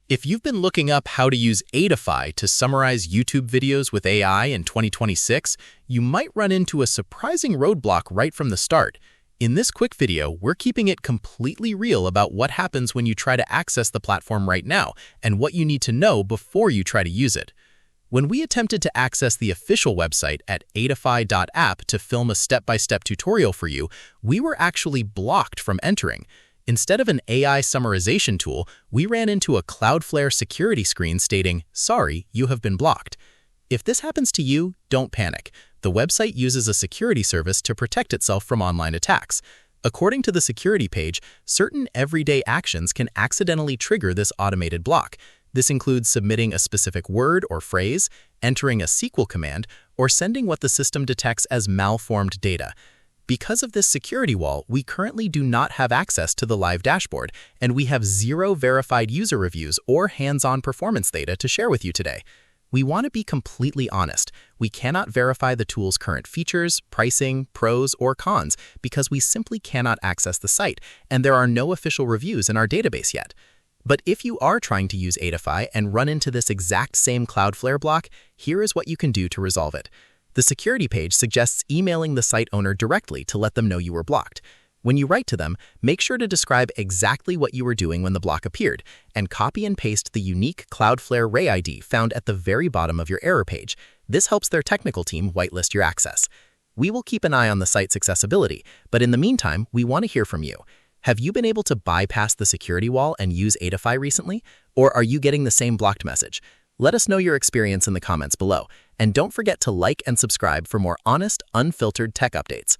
If you've been looking up how to use Eitify to summarize YouTube videos with AI in 2026, you might run into a surprising roadblock right from the start. In this quick video, we're keeping it completely real about what happens when you try to access the platform right now and what you need to know before you try to use it. When we attempted to access the official website at eitify.app to film a step-by-step tutorial for you, we were actually blocked from entering. Instead of an AI summarization tool, we ran into a Cloudflare security screen stating, "Sorry, you have been blocked." If this happens to you, don't panic. The website uses a security service to protect itself from online attacks. According to the security page, certain everyday actions can accidentally trigger this automated block. This includes submitting a specific word or phrase, entering a SQL command, or sending what the system detects as malformed data. Because of this security wall, we currently do not have access to the live dashboard, and we have zero verified user reviews or hands-on performance data to share with you today. We want to be completely honest. We cannot verify the tool's current features, pricing, pros, or cons because we simply cannot access the site, and there are no official reviews in our database yet. But if you are trying to use Eitify and run into this exact same Cloudflare block, here is what you can do to resolve it. The security page suggests emailing the site owner directly to let them know you were blocked. When you write to them, make sure to describe exactly what you were doing when the block appeared, and copy and paste the unique Cloudflare Ray ID found at the very bottom of your error page. This helps their technical team whitelist your access. We will keep an eye on the site's accessibility, but in the meantime, we want to hear from you. Have you been able to bypass the security wall and use Eitify recently? Or are you getting the same blocked message? Let us know your experience in the comments below, and don't forget to like and subscribe for more honest, unfiltered tech updates.